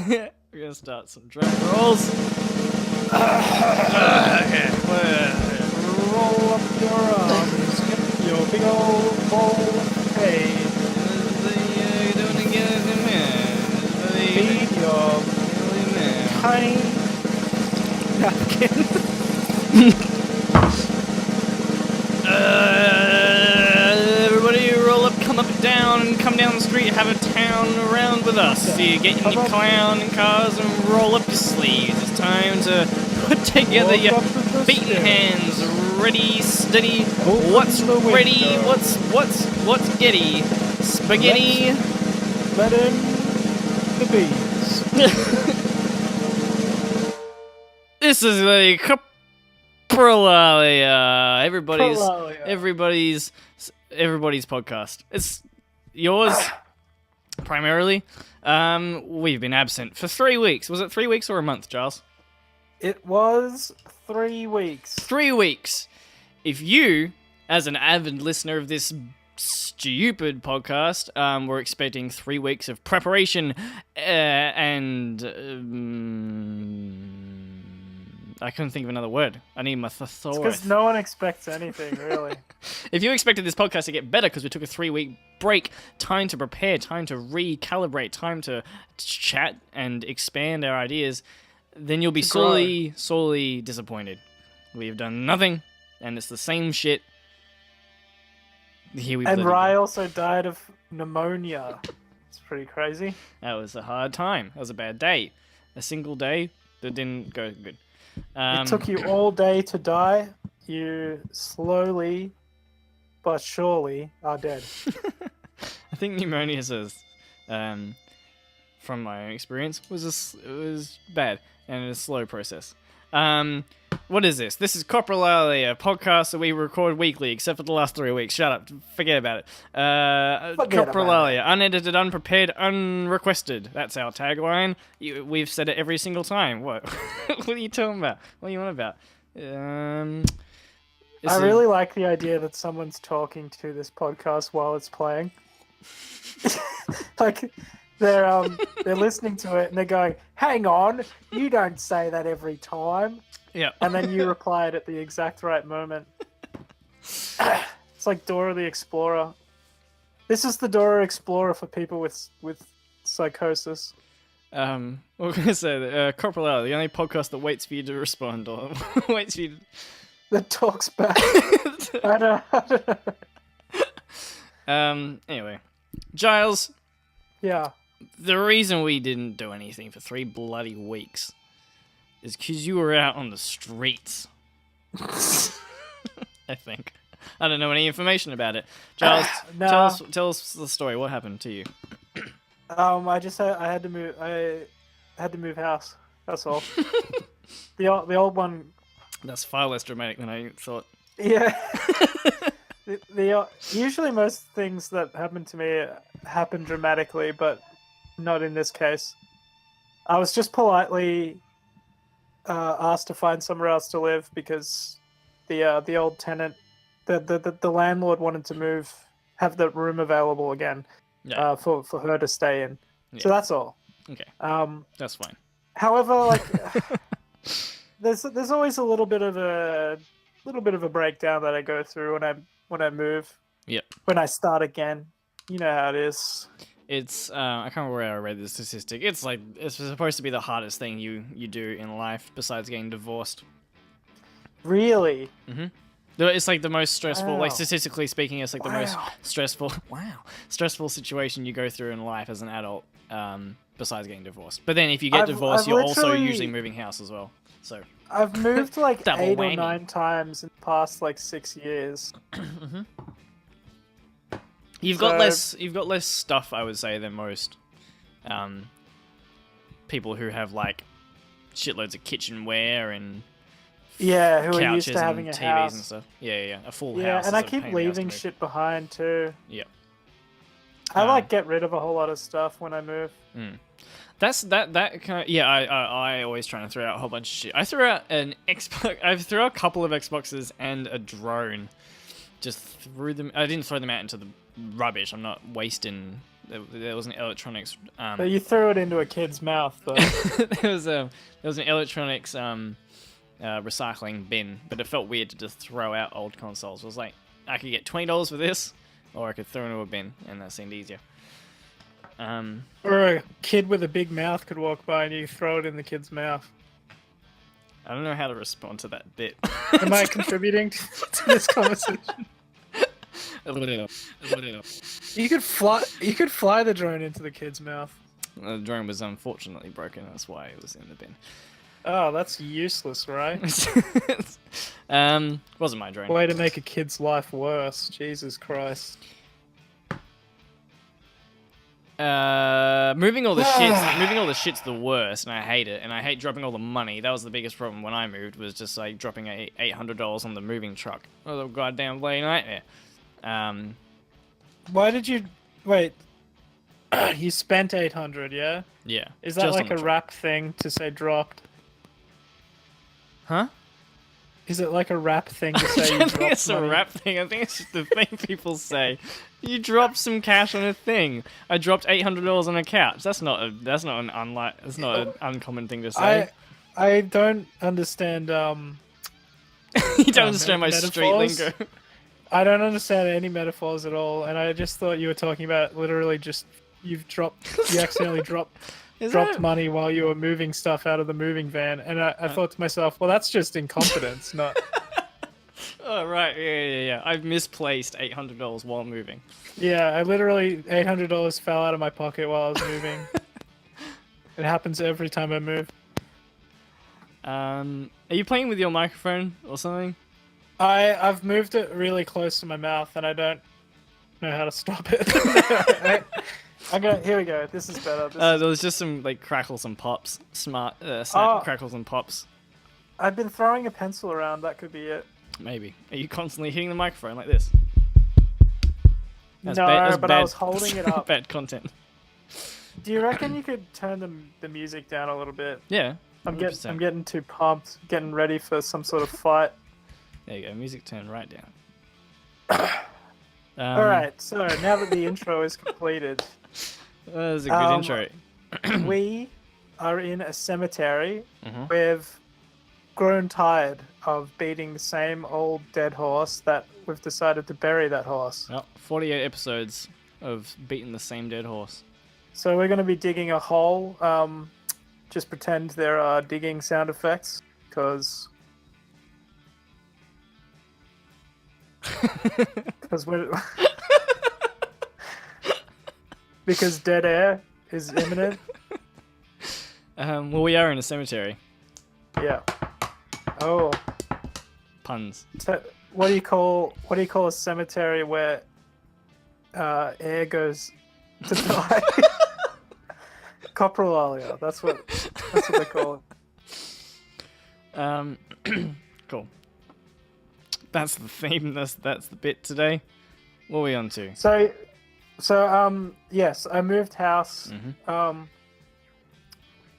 We're gonna start some drum rolls. Okay. Roll up your arms, get your big old ball of hay. Feed your tiny napkin. Everybody roll up, come up and down, and come down the street, have a town around with us. So you get in your clown and cars and roll up your sleeves. It's time to put together your beaten hands, ready, steady. What's ready? What's getty? Spaghetti. Let in the bees. This is the Coprolalia, everybody's podcast. It's yours primarily. We've been absent for 3 weeks. Was it 3 weeks or a month, Giles? It was 3 weeks. 3 weeks. If you, as an avid listener of this stupid podcast, were expecting 3 weeks of preparation and I couldn't think of another word. I need my thesaurus. Because no one expects anything, really. If you expected this podcast to get better because we took a 3-week break, time to prepare, time to recalibrate, time to chat and expand our ideas, then you'll be sorely disappointed. We've done nothing, and it's the same shit. Here we And Rye also died of pneumonia. It's pretty crazy. That was a hard time. That was a bad day. A single day that didn't go good. It took you all day to die. You slowly but surely are dead. I think pneumonia says, from my own experience, was bad and a slow process. What is this? This is Coprolalia, a podcast that we record weekly, except for the last 3 weeks. Shut up. Forget about it. Coprolalia, unedited, unprepared, unrequested. That's our tagline. We've said it every single time. What? What are you talking about? What are you on about? I really like the idea that someone's talking to this podcast while it's playing. Like, they're listening to it and they're going, "Hang on, you don't say that every time." Yeah. And then you reply it at the exact right moment. It's like Dora the Explorer. This is the Dora Explorer for people with psychosis. What was I going to say? Coprolalia, the only podcast that waits for you to respond or waits for you to... That talks back. I don't know. Anyway. Giles. Yeah. The reason we didn't do anything for 3 bloody weeks is because you were out on the streets. I think. I don't know any information about it. Giles, no. tell us the story. What happened to you? I had to move. I had to move house. That's all. the old one. That's far less dramatic than I thought. Yeah. Usually most things that happen to me happen dramatically, but not in this case. I was just politely asked to find somewhere else to live because the old tenant, the landlord wanted to have the room available again, for her to stay in. Yeah. So that's all. Okay. That's fine. However, like there's always a little bit of a breakdown that I go through when I move. Yep. When I start again, you know how it is. It's I can't remember where I read the statistic. It's like it's supposed to be the hardest thing you do in life besides getting divorced. Really? Mm-hmm. It's like the most stressful. Wow. Like statistically speaking, it's like the most stressful. Stressful situation you go through in life as an adult. Besides getting divorced. But then if you get divorced, you're also usually moving house as well. So I've moved like 8 whammy. or 9 times in the past like 6 years. Mm-hmm. You've got less stuff, I would say, than most people who have like shitloads of kitchenware and who are couches used to having and a TVs house and stuff. Yeah, a full house. Yeah, and I is a keep pain in the ass to leaving move. shit behind too. Yep. I like get rid of a whole lot of stuff when I move. That's that kind of, yeah. I always try to throw out a whole bunch of shit. I threw out an Xbox. I threw out a couple of Xboxes and a drone. Just threw them. I didn't throw them out into the rubbish. I'm not wasting There was an electronics. But you threw it into a kid's mouth, though. there was an electronics recycling bin, but it felt weird to just throw out old consoles. It was like I could get $20 for this, or I could throw it into a bin, and that seemed easier. Or a kid with a big mouth could walk by and you throw it in the kid's mouth. I don't know how to respond to that bit. Am I contributing to this conversation? You could fly the drone into the kid's mouth. The drone was unfortunately broken. That's why it was in the bin. Oh, that's useless, right? Wasn't my drone. Way to make a kid's life worse. Jesus Christ. Moving all the shit's the worst, and I hate it. And I hate dropping all the money. That was the biggest problem when I moved, was just like dropping $800 on the moving truck. Oh, the goddamn bloody nightmare. Why did you wait? You spent 800, yeah? Yeah. Is that like a rap thing to say dropped? Huh? Is it like a rap thing to say you dropped I don't think it's money? a rap thing. I think it's just the thing people say. You dropped some cash on a thing. I dropped $800 on a couch. That's not an uncommon thing to say. I don't understand. You don't understand my street metaphors? lingo. I don't understand any metaphors at all, and I just thought you were talking about literally just you accidentally dropped money while you were moving stuff out of the moving van, and I thought to myself, well, that's just incompetence, not. Oh right, yeah. I've misplaced $800 while moving. Yeah, I literally $800 fell out of my pocket while I was moving. It happens every time I move. Are you playing with your microphone or something? I've moved it really close to my mouth, and I don't know how to stop it. Here we go. This is better. There was just some like crackles and pops, crackles and pops. I've been throwing a pencil around. That could be it. Maybe. Are you constantly hitting the microphone like this? But I was holding it up. Bad content. Do you reckon you could turn the music down a little bit? Yeah. 100%. I'm getting too pumped, getting ready for some sort of fight. There you go. Music turn right down. All right. So now that the intro is completed, that was a good intro. We are in a cemetery. Mm-hmm. We've grown tired of beating the same old dead horse that we've decided to bury that horse. Well, 48 episodes of beating the same dead horse. So we're going to be digging a hole. Just pretend there are digging sound effects, because because dead air is imminent. Well, we are in a cemetery. Yeah. Oh. Puns. So, what do you call a cemetery where air goes to die? Coprolalia. That's what they call it. Cool. That's the theme. That's the bit today. What are we on to? So yes, I moved house. Mm-hmm.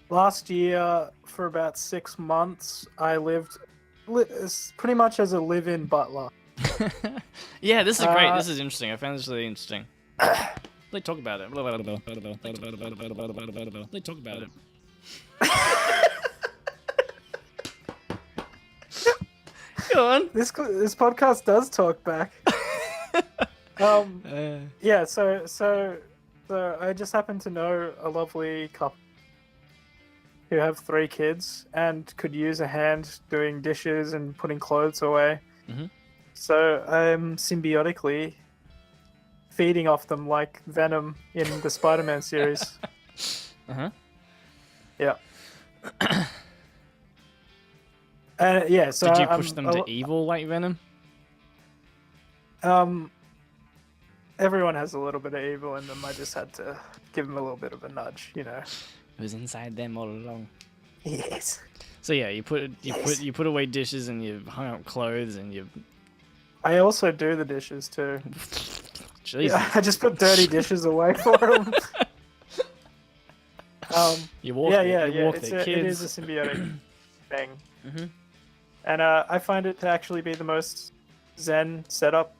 Last year for about 6 months. I lived pretty much as a live-in butler. Yeah, this is great. This is interesting. I found this really interesting. Let's talk about it. Let's talk about it. Go on. This podcast does talk back. Yeah. So I just happen to know a lovely couple who have 3 kids and could use a hand doing dishes and putting clothes away. Mm-hmm. So I'm symbiotically feeding off them like Venom in the Spider-Man series. Uh-huh. Yeah. Yeah, so did you push them to evil like Venom? Everyone has a little bit of evil in them. I just had to give them a little bit of a nudge, you know. It was inside them all along. Yes. So yeah, you put away dishes and you hung up clothes and you. I also do the dishes too. Jesus. Yeah, I just put dirty dishes away for them. You walk. It is a symbiotic thing. Mm-hmm. And I find it to actually be the most zen setup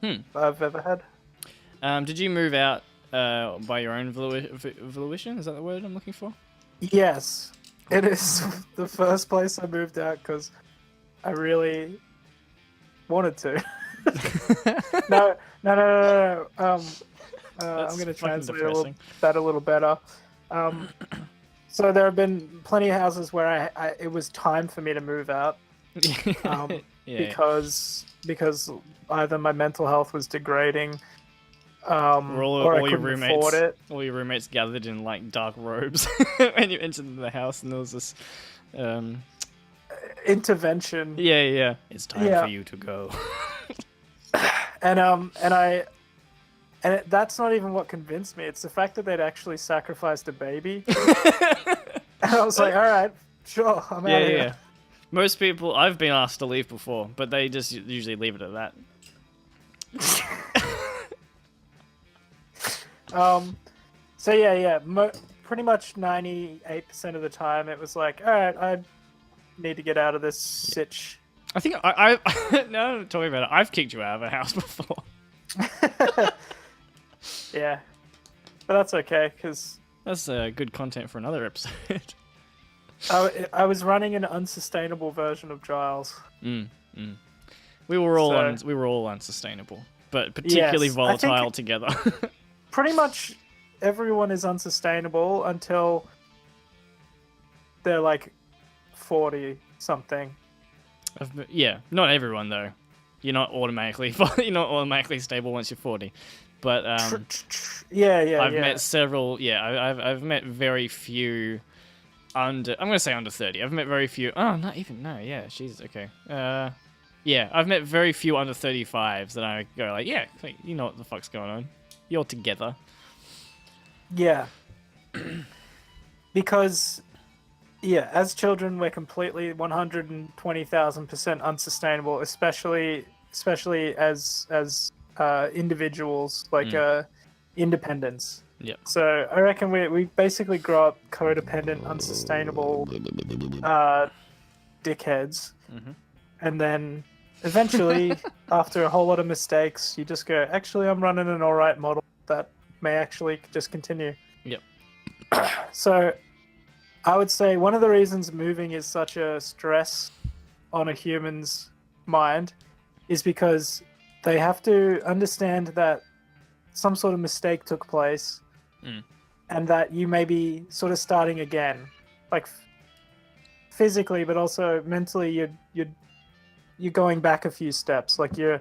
I've ever had. Did you move out by your own volition? Is that the word I'm looking for? Yes, it is the first place I moved out because I really wanted to. No. I'm going to translate that a little better. So there have been plenty of houses where it was time for me to move out. Because either my mental health was degrading, or I couldn't afford it. All your roommates gathered in like dark robes when you entered the house, and there was this intervention. Yeah. It's time for you to go. And that's not even what convinced me. It's the fact that they'd actually sacrificed a baby. And I was like, all right, sure, I'm out of here. Yeah. Most people, I've been asked to leave before, but they just usually leave it at that. So yeah. Pretty much 98% of the time, it was like, all right, I need to get out of this sitch. I think I now I'm talking about it, I've kicked you out of a house before. Yeah, but that's okay because that's good content for another episode. I was running an unsustainable version of Giles. We were all unsustainable, but particularly volatile together. Pretty much everyone is unsustainable until they're like 40 something. Yeah, not everyone though. You're not automatically stable once you're 40. But I've met several. Yeah, I've met very few under. I'm gonna say under 30. I've met very few. Oh, not even. No, yeah, she's okay. Yeah, I've met very few under 35s that I go like, yeah, you know what the fuck's going on. You're together. Yeah. Because, yeah, as children, we're completely 120,000% unsustainable, especially as individials, like independence. Yeah. So I reckon we basically grow up codependent, unsustainable dickheads, and then eventually, after a whole lot of mistakes, you just go, actually, I'm running an alright model that may actually just continue. Yep. So I would say one of the reasons moving is such a stress on a human's mind is because they have to understand that some sort of mistake took place and that you may be sort of starting again, like physically, but also mentally you're going back a few steps, like you're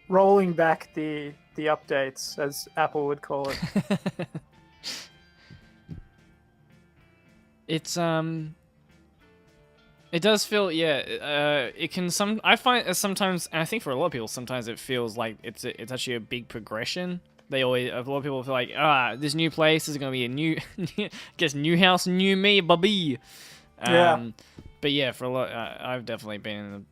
rolling back the updates, as Apple would call it. It's it does feel, it can I find sometimes, and I think for a lot of people sometimes it feels like it's actually a big progression. A lot of people feel like, this new place is going to be a new new house, new me, baby. But yeah, for a lot, I've definitely been in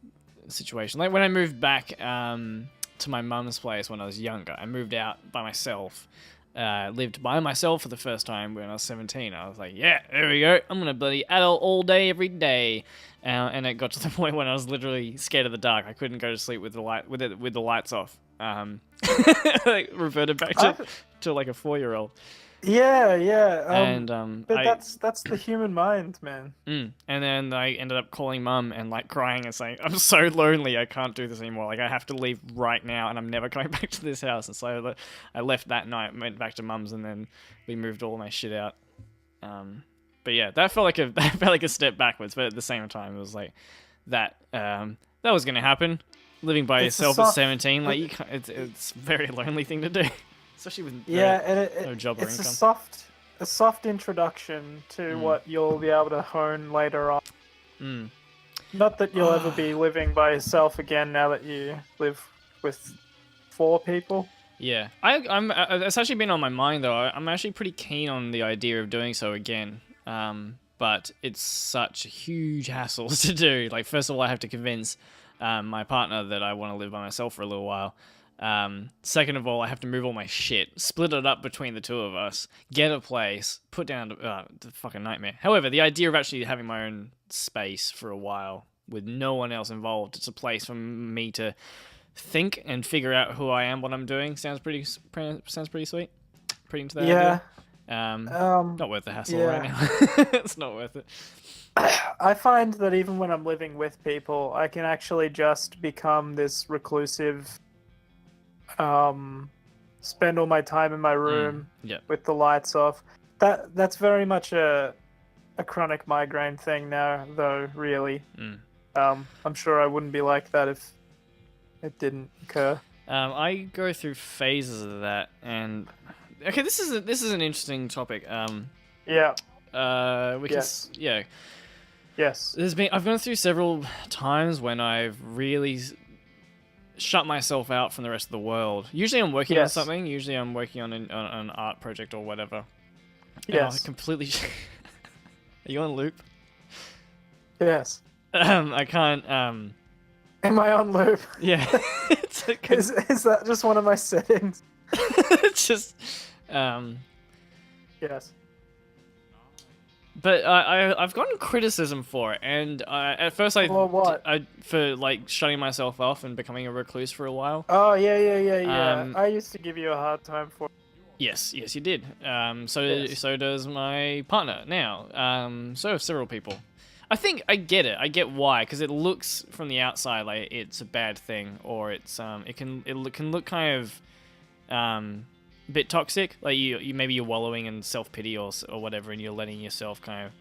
a situation like when I moved back to my mum's place when I was younger. I moved out by myself. Lived by myself for the first time when I was 17. I was like, yeah, there we go. I'm gonna bloody adult all day, every day. And it got to the point when I was literally scared of the dark. I couldn't go to sleep with the lights off. Like reverted back to like a 4-year-old. Yeah. But that's the human mind, man. And then I ended up calling mum and like crying and saying, I'm so lonely, I can't do this anymore. Like I have to leave right now and I'm never coming back to this house. And so I left that night, went back to mum's, and then we moved all my shit out. But yeah, that felt like a step backwards, but at the same time it was like that was gonna happen. Living by yourself at 17, like it's a very lonely thing to do. Especially with no job or income. It's a soft introduction to what you'll be able to hone later on. Not that you'll ever be living by yourself again now that you live with 4 people. Yeah, it's actually been on my mind though. I'm actually pretty keen on the idea of doing so again. But it's such a huge hassle to do. Like, first of all, I have to convince my partner that I want to live by myself for a little while. Second of all, I have to move all my shit, split it up between the two of us, get a place, put down the fucking nightmare. However, the idea of actually having my own space for a while with no one else involved, it's a place for me to think and figure out who I am, what I'm doing, sounds pretty sweet. Pretty into that Yeah. idea. Not worth the hassle yeah. right now. It's not worth it. I find that even when I'm living with people, I can actually just become this reclusive, spend all my time in my room Yeah. with the lights off. That's very much a chronic migraine thing now, though, really. I'm sure I wouldn't be like that if it didn't occur. I go through phases of that, and okay, this is an interesting topic. Yeah. We Yes. can, yeah. Yes. I've gone through several times when I've really shut myself out from the rest of the world. Usually I'm working on something. Usually I'm working on an art project or whatever. And Yes. I completely. Are you on loop? Yes. I can't. Am I on loop? Yeah. Is that just one of my settings? It's just. Yes. But I've gotten criticism for it, and at first For what? for like shutting myself off and becoming a recluse for a while. Oh yeah. I used to give you a hard time for. Yes, you did. So Yes. so does my partner now. So have several people. I think I get it. I get why, because it looks from the outside like it's a bad thing, or it can look kind of a bit toxic. Like you maybe you're wallowing in self pity or whatever, and you're letting yourself kind of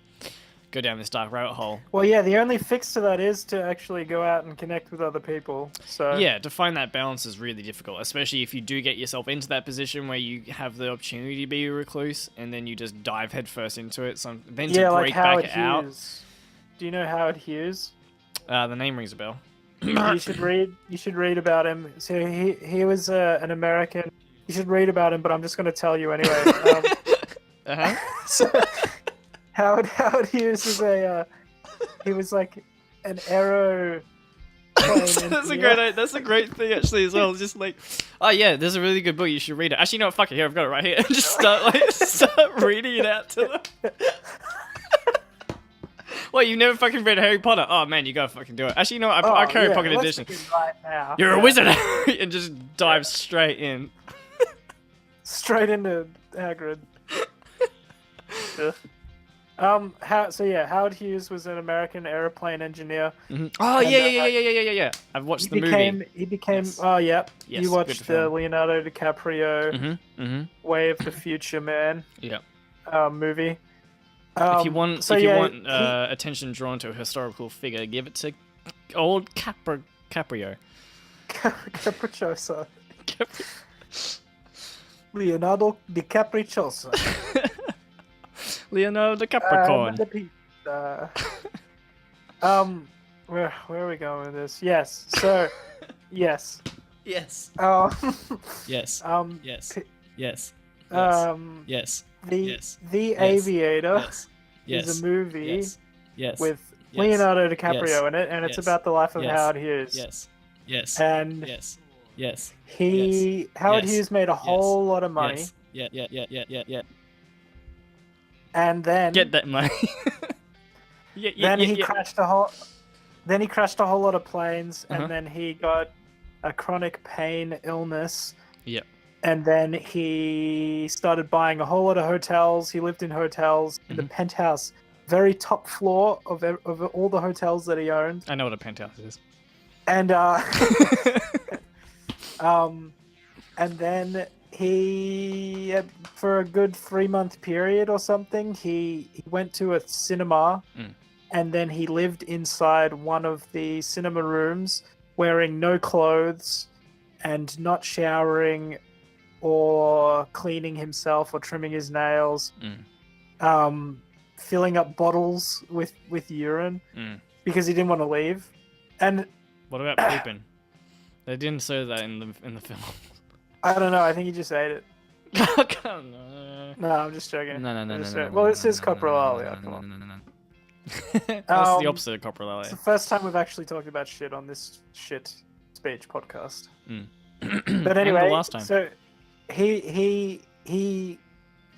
go down this dark rabbit hole. Well, yeah, the only fix to that is to actually go out and connect with other people. So Yeah, to find that balance is really difficult, especially if you do get yourself into that position where you have the opportunity to be a recluse, and then you just dive headfirst into it. Then to like break Howard back out. Hughes. Do you know Howard Hughes? The name rings a bell. You should read about him. So he was an American. You should read about him, but I'm just going to tell you anyway. So Howard Hughes is he was like an aero. That's a great thing actually as well. It's just like, oh yeah, there's a really good book, you should read it. Actually, no, fuck it, here I've got it right here. And just start reading it out to them. What, you've never fucking read Harry Potter? Oh man, you gotta fucking do it. Actually, you know what? I carry pocket edition. Right now. You're a wizard, and just dive straight in. Straight into Hagrid. Howard Hughes was an American airplane engineer. Mm-hmm. Oh yeah. I've watched the movie. He became. Yes. Oh yeah. Yes, You watched the Leonardo DiCaprio Way of the Future Man. Yeah. Movie. If you want, attention drawn to a historical figure, give it to old Caprio. Capriccioso. Leonardo DiCapriccioso. Leonardo the Capricorn. The pizza. Where are we going with this? Yes. So, yes. Yes. Yes. Yes. Yes. Yes. The Aviator is a movie with Leonardo DiCaprio in it, and it's about the life of Howard Hughes. Yes. And Yes. Howard Hughes made a whole lot of money. Yeah. And then get that money. He crashed a whole. Then he crashed a whole lot of planes, and then he got a chronic pain illness. Yep. And then he started buying a whole lot of hotels. He lived in hotels in the penthouse, very top floor of all the hotels that he owned. I know what a penthouse is. And and then he, for a good 3-month period or something, he went to a cinema, and then he lived inside one of the cinema rooms, wearing no clothes, and not showering, or cleaning himself, or trimming his nails, filling up bottles with urine, because he didn't want to leave. And what about pooping? They didn't say that in the film. I don't know. I think he just ate it. No, I'm just joking. No. Well, this is Coprolalia. Come on. No. That's the opposite of Coprolalia. It's the first time we've actually talked about shit on this shit speech podcast. But anyway, and the last time. So he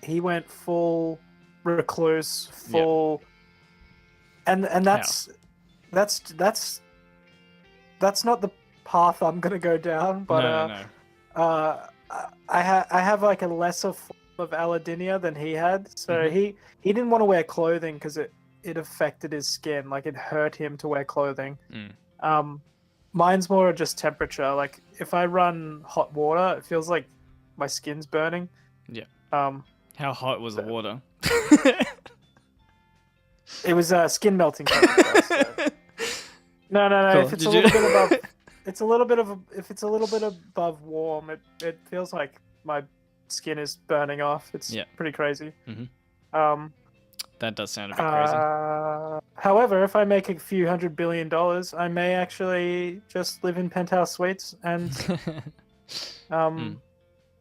went full recluse, full, and that's not path I'm gonna go down, but No. I have like a lesser form of allodynia than he had, so Mhm. he didn't want to wear clothing because it affected his skin, like it hurt him to wear clothing. Mm. Mine's more just temperature. Like if I run hot water, it feels like my skin's burning. Yeah. Um, How hot was the water? it was skin melting temperature. So. No. Cool. If it's Did a you? little bit above, it's a little bit of if it's a little bit above warm, it feels like my skin is burning off. It's pretty crazy. Mhm. Um, That does sound a bit crazy. However, if I make a few $100 billion, I may actually just live in penthouse suites and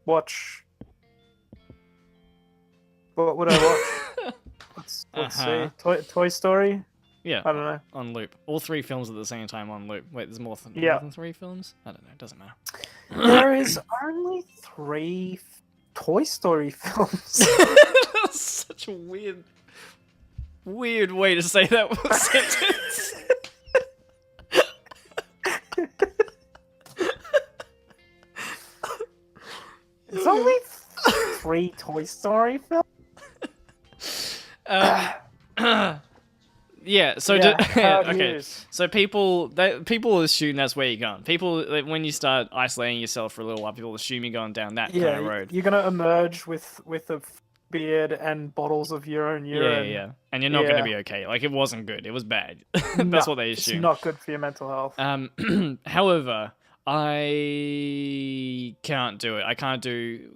watch. What would I watch? Let's see. Toy Story. Yeah. I don't know. On loop. All 3 films at the same time on loop. Wait, there's more than 3 films? I don't know. It doesn't matter. There is only 3 Toy Story films. That's such a weird way to say that sentence. It's only 3 Toy Story films. Yeah. So okay. So people assume that's where you're going. People, like, when you start isolating yourself for a little while, people assume you're going down that kind of road. You're gonna emerge with a beard and bottles of your own urine. Yeah. And you're not going to be okay. Like, it wasn't good. It was bad. That's what they assume. It's not good for your mental health. However, I can't do it. I can't do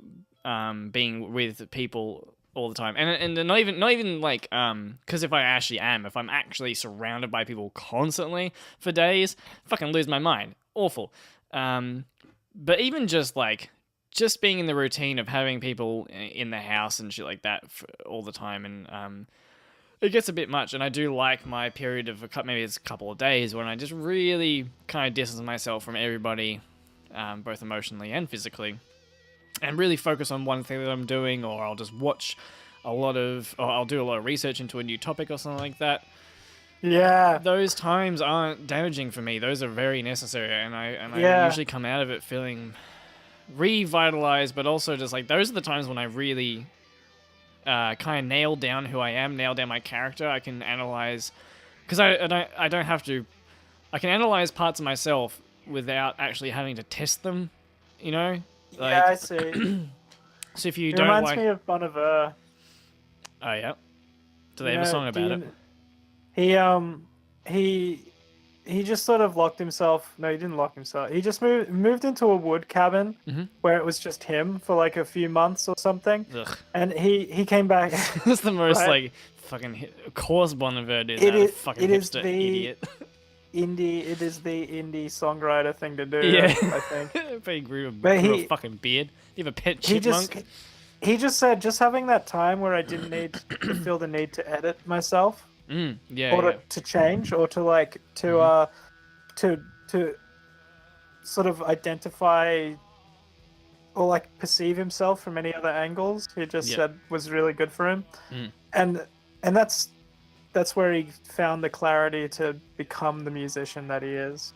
being with people all the time, and not even like because if I'm actually surrounded by people constantly for days, fucking lose my mind. Awful. But even just being in the routine of having people in the house and shit like that all the time, and it gets a bit much. And I do like my period of maybe it's a couple of days when I just really kind of distance myself from everybody, both emotionally and physically, and really focus on one thing that I'm doing, or I'll just watch or I'll do a lot of research into a new topic or something like that. Yeah. Those times aren't damaging for me. Those are very necessary, and I usually come out of it feeling revitalized, but also just like those are the times when I really kind of nail down who I am, nail down my character. I can analyze, because I don't have to. I can analyze parts of myself without actually having to test them. You know? Yeah, I see. So if you it don't reminds like, me of Bon Iver. Oh yeah. Do they have a song about it? He just sort of locked himself. No, he didn't lock himself. He just moved into a wood cabin where it was just him for like a few months or something. Ugh. And he came back. That's the most like fucking. Of course, Bon Iver did that. Fucking hipster idiot. It is the indie songwriter thing to do. Yeah, I think. But he grew a fucking beard. You have a pet chipmunk. He just said, just having that time where I didn't need to feel the need to edit myself, to change, or to to sort of identify or like perceive himself from any other angles. He just said was really good for him, and that's where he found the clarity to become the musician that he is.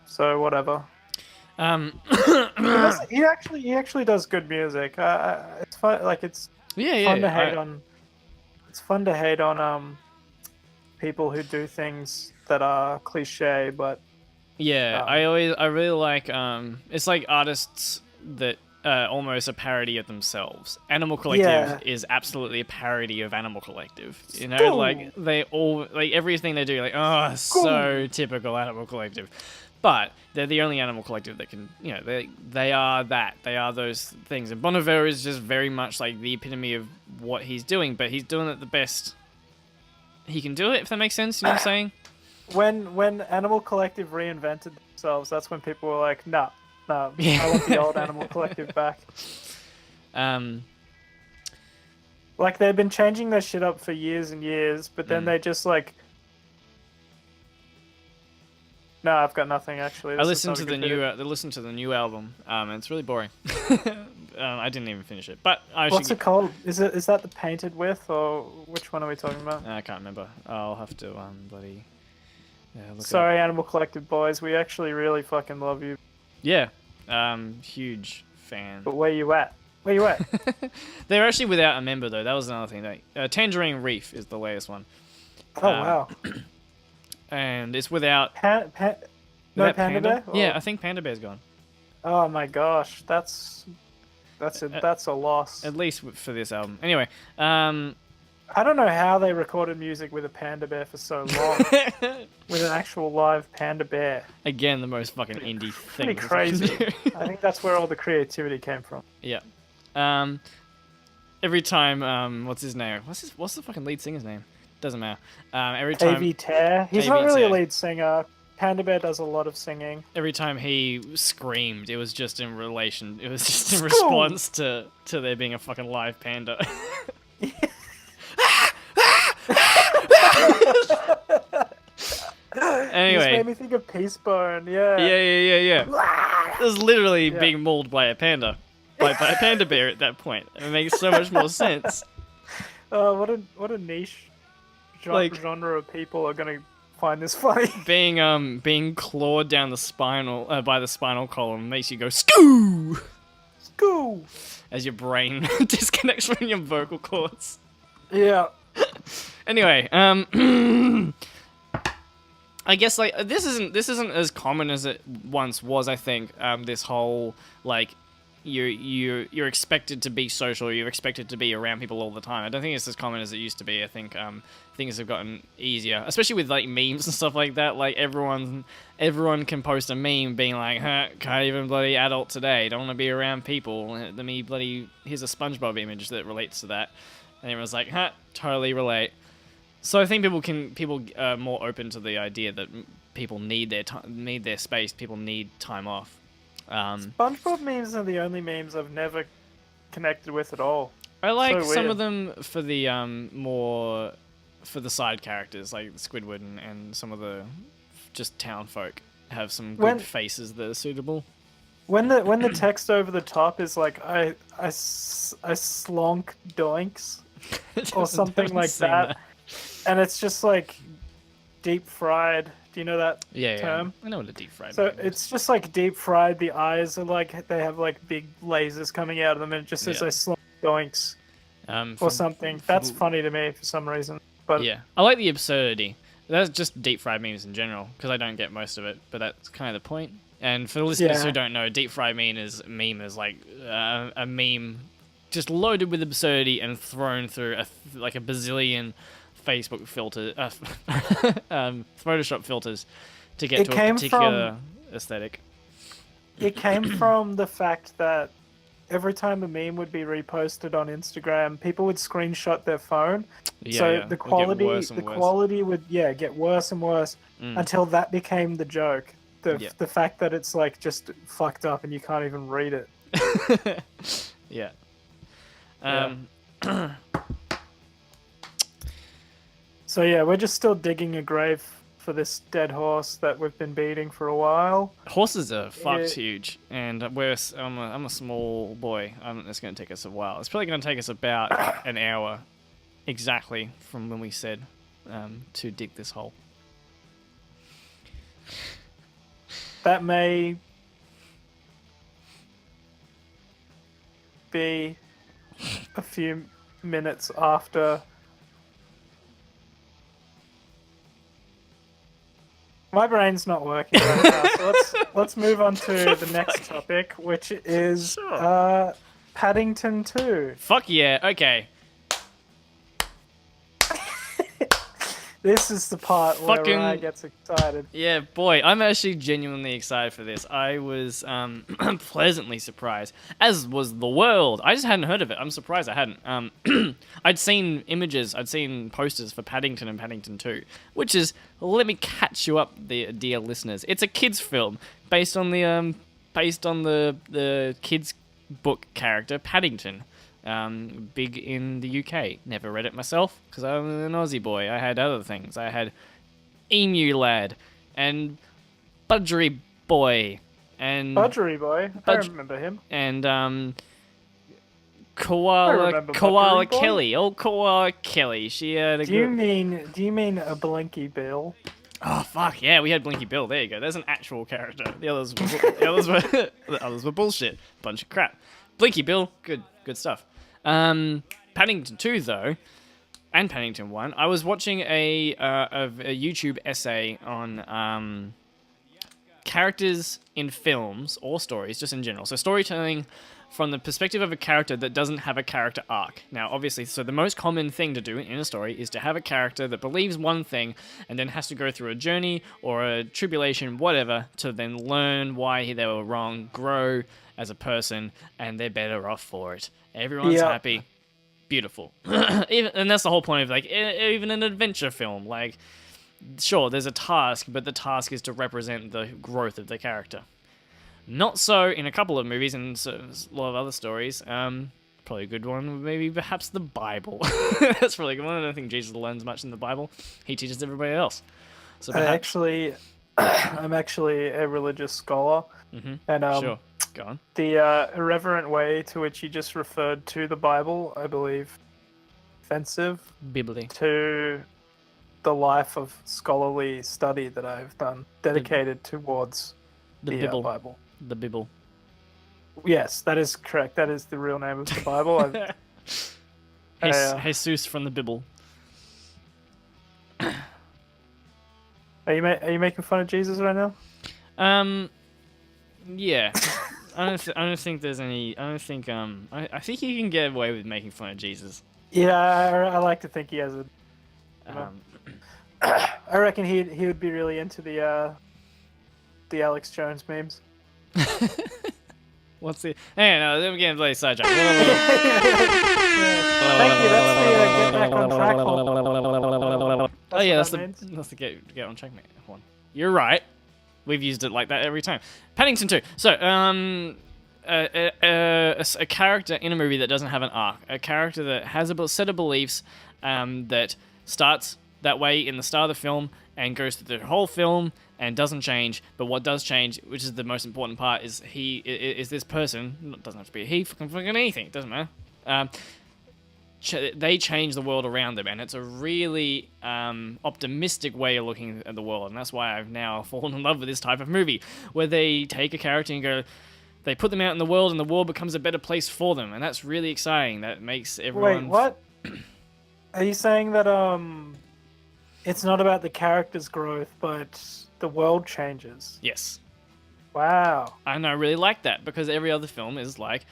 So whatever. He actually does good music. It's fun. Like it's fun to hate on. It's fun to hate on people who do things that are cliche, but I really like it's like artists that almost a parody of themselves. Animal Collective is absolutely a parody of Animal Collective. You know, like they all like everything they do, like so typical Animal Collective. But they're the only Animal Collective that can, you know, they are that. They are those things. And Bon Iver is just very much like the epitome of what he's doing, but he's doing it the best he can do it, if that makes sense. You know what I'm saying? When Animal Collective reinvented themselves, that's when people were like, no, I want the old Animal Collective back. Like, they've been changing their shit up for years and years, but then they just like... No, I've got nothing actually. I listened to the new album. And it's really boring. I didn't even finish it. But what's it called? Is that the Painted With, or which one are we talking about? I can't remember. I'll have to Yeah, look it up. Sorry, Animal Collective boys. We actually really fucking love you. Yeah, huge fan. But where you at? Where you at? They're actually without a member though. That was another thing. Tangerine Reef is the latest one. Oh wow. And it's without. No without Panda Bear? Yeah, Or- I think Panda Bear's gone. Oh my gosh, that's a loss. At least for this album. Anyway, I don't know how they recorded music with a panda bear for so long. With an actual live panda bear. again, the most fucking indie thing. Pretty crazy. I think that's where all the creativity came from. Yeah. Every time, what's his name? What's the fucking lead singer's name? Doesn't matter. Every time. KV Tear. He's KV not really a Tear. lead singer. Panda Bear does a lot of singing. Every time he screamed, it was just in relation. It was just in School. response to there being a fucking live panda. Anyway. This made me think of Peacebone. Yeah. Yeah. It was literally Yeah. being mauled by a panda. By a panda bear at that point. It makes so much more sense. What a niche genre of people are gonna find this funny. Being clawed down the spinal by the spinal column makes you go skoo School. as your brain disconnects from your vocal cords. Yeah. Anyway, I guess like this isn't as common as it once was. I think this whole like you're expected to be social, you're expected to be around people all the time. I don't think it's as common as it used to be. I think things have gotten easier, especially with like memes and stuff like that. Like everyone can post a meme being like, can't even bloody adult today, don't want to be around people. Let me bloody, here's a SpongeBob image that relates to that. And everyone's like, totally relate. So I think people are more open to the idea that people need their time, need their space. People need time off. SpongeBob memes are the only memes I've never connected with at all. I like So some weird. of them for the more for the side characters like Squidward and some of the just town folk have some good When- faces that are suitable. When the text over the top is like I slonk doinks or something like Seen that, and it's just like deep fried. Do you know that Yeah, term? I know what a deep fried. So meme is. it's just like deep fried. The eyes are like they have like big lasers coming out of them, and it just says Yeah. I slonk doinks for- or something. That's funny to me for some reason. But Yeah, I like the absurdity. That's just deep fried memes in general because I don't get most of it, but that's kind of the point. And for the listeners Yeah. who don't know, deep fried meme is like a meme just loaded with absurdity and thrown through like a bazillion Facebook filter, Photoshop filters to get It to a came particular aesthetic. it came from the fact that every time a meme would be reposted on Instagram, people would screenshot their phone. Yeah, So yeah. the It'll get quality worse and worse. quality would get worse and worse until that became the joke. Yeah. The fact that it's like just fucked up and you can't even read it. Yeah. So yeah, we're just still digging a grave for this dead horse that we've been beating for a while. Horses are fucked Yeah. huge, and I'm a small boy. It's going to take us a while. It's probably going to take us about an hour, exactly from when we said to dig this hole. That may be a few minutes after. My brain's not working right now, so let's move on to the next topic, which is Sure. Paddington 2. Fuck yeah! Okay. This is the part where Fucking- Ryan gets excited. Yeah, boy, I'm actually genuinely excited for this. I was pleasantly surprised, as was the world. I just hadn't heard of it. I'm surprised I hadn't. I'd seen images, I'd seen posters for Paddington and Paddington 2, which is, let me catch you up, dear listeners. It's a kids' film based on the kids' book character Paddington. Big in the UK. Never read it myself because I'm an Aussie boy. I had other things. I had Emu Lad and Budgery Boy and Budgery Boy, I Budge- remember him. and I Koala remember Koala Budgery Boy. Kelly. Oh, Koala Kelly. She had a Do you good. mean a Blinky Bill? Oh fuck yeah, we had Blinky Bill. There you go. There's an actual character. The others were bullshit. Bunch of crap. Blinky Bill, good stuff. Paddington 2 though, and Paddington 1. I was watching a YouTube essay on characters in films or stories, just in general. So storytelling from the perspective of a character that doesn't have a character arc. Now, obviously, so the most common thing to do in a story is to have a character that believes one thing and then has to go through a journey or a tribulation, whatever, to then learn why they were wrong, grow as a person, and they're better off for it. Everyone's happy. Beautiful. And that's the whole point of, like, even an adventure film. Like, sure, there's a task, but the task is to represent the growth of the character. Not so in a couple of movies and a lot of other stories. Probably a good one, maybe perhaps the Bible. That's probably a good one. I don't think Jesus learns much in the Bible. He teaches everybody else. So perhaps... I'm actually a religious scholar. Mm-hmm. And sure, go on. The irreverent way to which you just referred to the Bible, I believe, offensive Biblically to the life of scholarly study that I've done, dedicated towards the Bible. The Bible. Yes, that is correct. That is the real name of the Bible. Jesus from the Bible. Are you making fun of Jesus right now? Yeah. I don't think there's any. I don't think. I think you can get away with making fun of Jesus. Yeah, I like to think he has a. I reckon he would be really into the Alex Jones memes. What's the? Hey, no, we're getting bloody sidetracked. Thank you. That's the get back on track. Oh yeah, that's the get on track one. You're right. We've used it like that every time. Paddington 2. So, a character in a movie that doesn't have an arc, a character that has a set of beliefs that starts that way in the start of the film and goes through the whole film and doesn't change, but what does change, which is the most important part, is this person, it doesn't have to be a he, fucking anything, it doesn't matter, they change the world around them, and it's a really optimistic way of looking at the world, and that's why I've now fallen in love with this type of movie, where they take a character and go, they put them out in the world, and the world becomes a better place for them, and that's really exciting. That makes everyone... Wait, what? Are you saying that it's not about the character's growth, but the world changes? Yes. Wow. And I really like that, because every other film is like,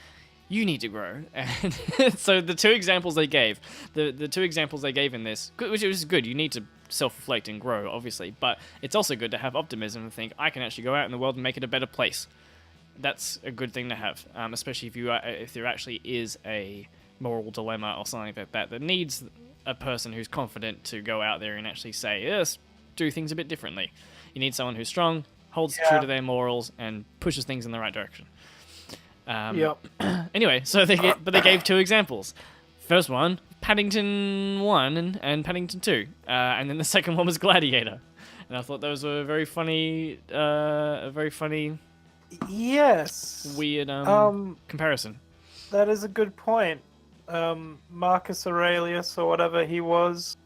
you need to grow. And so the two examples they gave, the two examples they gave in this, which is good, you need to self-reflect and grow, obviously, but it's also good to have optimism and think, I can actually go out in the world and make it a better place. That's a good thing to have, especially if there actually is a moral dilemma or something like that needs a person who's confident to go out there and actually say, yes, do things a bit differently. You need someone who's strong, holds true to their morals, and pushes things in the right direction. Anyway, so they gave two examples. First one, Paddington 1 and Paddington 2, and then the second one was Gladiator. And I thought those were very funny, yes, weird comparison. That is a good point. Marcus Aurelius or whatever he was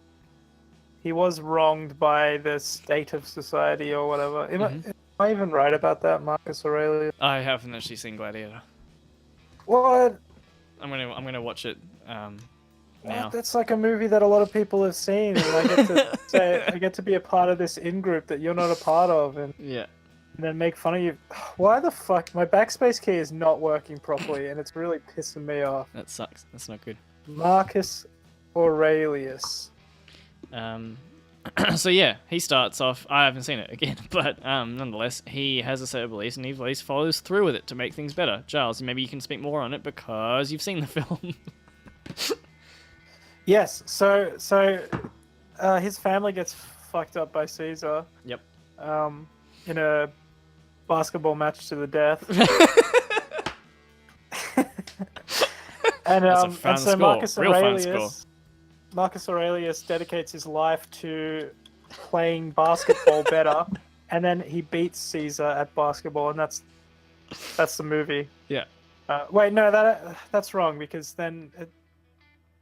wronged by the state of society or whatever. Am I even right about that, Marcus Aurelius? I haven't actually seen Gladiator. What? I'm gonna watch it now. That's like a movie that a lot of people have seen, and I get to say I get to be a part of this in-group that you're not a part of, and then make fun of you. Why the fuck? My backspace key is not working properly, and it's really pissing me off. That sucks. That's not good. Marcus Aurelius. So yeah, he starts off. I haven't seen it again, but nonetheless, he has a set of beliefs, and he follows through with it to make things better. Giles, maybe you can speak more on it because you've seen the film. Yes. So his family gets fucked up by Caesar. Yep. In a basketball match to the death. and so Marcus Aurelius dedicates his life to playing basketball better, and then he beats Caesar at basketball, and that's the movie. Yeah. Wait, no, that's wrong, because then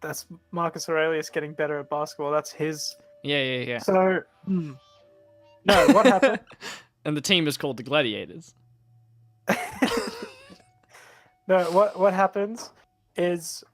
that's Marcus Aurelius getting better at basketball. That's his. Yeah. So No, what happened? And the team is called the Gladiators. No, what happens is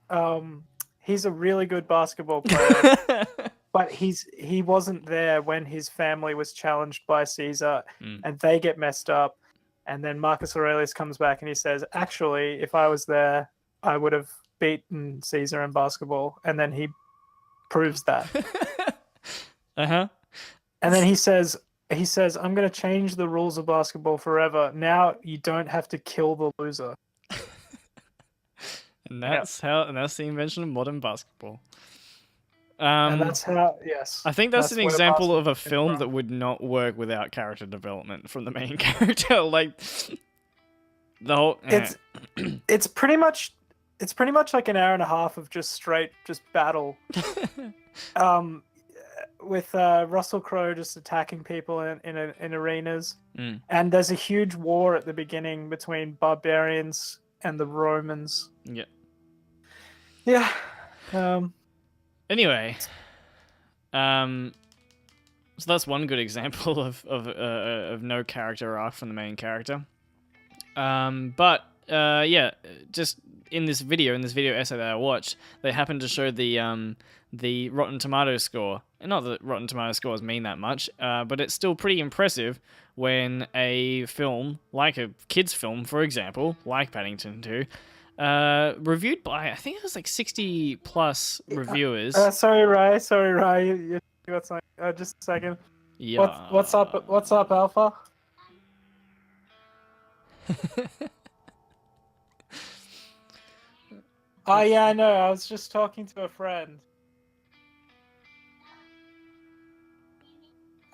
he's a really good basketball player, but he wasn't there when his family was challenged by Caesar, and they get messed up, and then Marcus Aurelius comes back and he says, actually, if I was there, I would have beaten Caesar in basketball, and then he proves that. Uh-huh. And then he says, I'm going to change the rules of basketball forever. Now you don't have to kill the loser. And that's the invention of modern basketball. And that's how, yes. I think that's an where example of a basketball film came that from. would not work without character development from the main character. Like the whole. It's pretty much like an hour and a half of just battle. With Russell Crowe just attacking people in arenas, and there's a huge war at the beginning between barbarians and the Romans. Yeah. Anyway, so that's one good example of no character arc from the main character. But just in this video essay that I watched, they happened to show the Rotten Tomatoes score. And not that Rotten Tomatoes scores mean that much, but it's still pretty impressive when a film, like a kid's film, for example, like Paddington 2, reviewed by, I think it was like 60 plus reviewers. Sorry, Rai. You got something. Just a second. Yeah. What's up, Alpha? Oh, yeah, I know. I was just talking to a friend.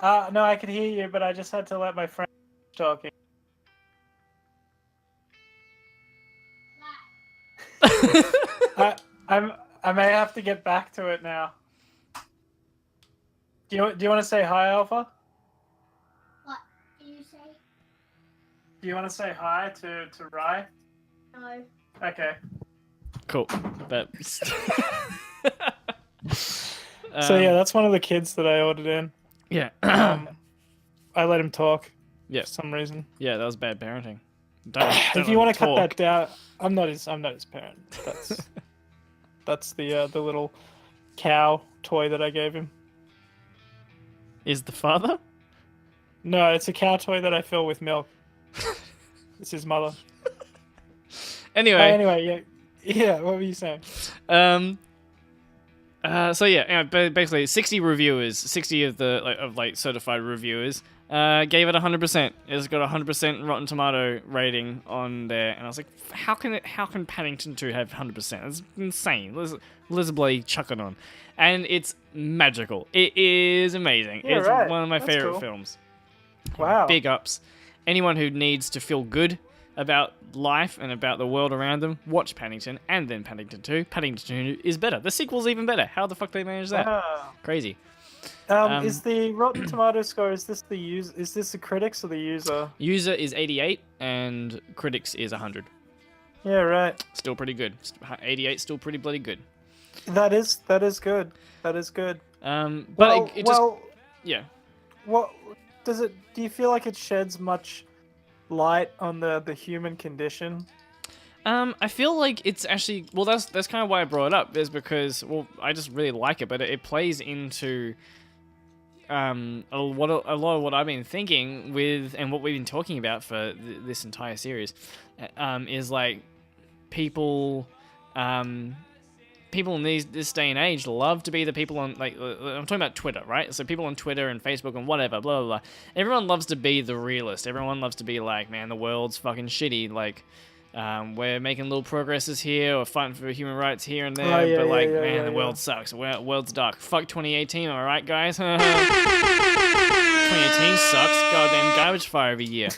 No, I could hear you, but I just had to let my friend talking. I may have to get back to it now. Do you want to say hi, Alpha? What did you say? Do you want to say hi to Rai? No. Okay. Cool. So yeah, that's one of the kids that I ordered in. Yeah. I let him talk. Yeah. For some reason. Yeah, that was bad parenting. If you want to cut that down, I'm not his parent. That's the little cow toy that I gave him. Is the father? No, it's a cow toy that I fill with milk. It's his mother. Anyway, yeah. What were you saying? So yeah, basically 60 reviewers, 60 of the certified reviewers, gave it 100%. It's got a 100% Rotten Tomato rating on there, and I was like, how can Paddington 2 have 100%? It's insane. Let's bloody chuck it on, and it's magical. It is amazing. Yeah, it's right. one of my That's favorite cool. films. Wow. Big ups. Anyone who needs to feel good about life and about the world around them, watch Paddington and then Paddington 2. Paddington 2 is better. The sequel's even better. How the fuck they managed that? Wow. Crazy. Is the Rotten Tomato score? Is this the critics or the user? User is 88 and critics is 100. Yeah, right. Still pretty good. 88 still pretty bloody good. That is good. That is good. But it just yeah. What does it? Do you feel like it sheds much light on the human condition? I feel like it's actually that's kind of why I brought it up, is because I just really like it, but it plays into a lot of what I've been thinking with, and what we've been talking about for this entire series, is like people in this day and age love to be the people on, like, I'm talking about Twitter, right? So people on Twitter and Facebook and whatever, blah, blah, blah. Everyone loves to be the realist. Everyone loves to be like, man, the world's fucking shitty. Like, we're making little progresses here, or fighting for human rights here and there, the world sucks. The world's dark. Fuck 2018, all right, guys? 2018 sucks. Goddamn garbage fire every year.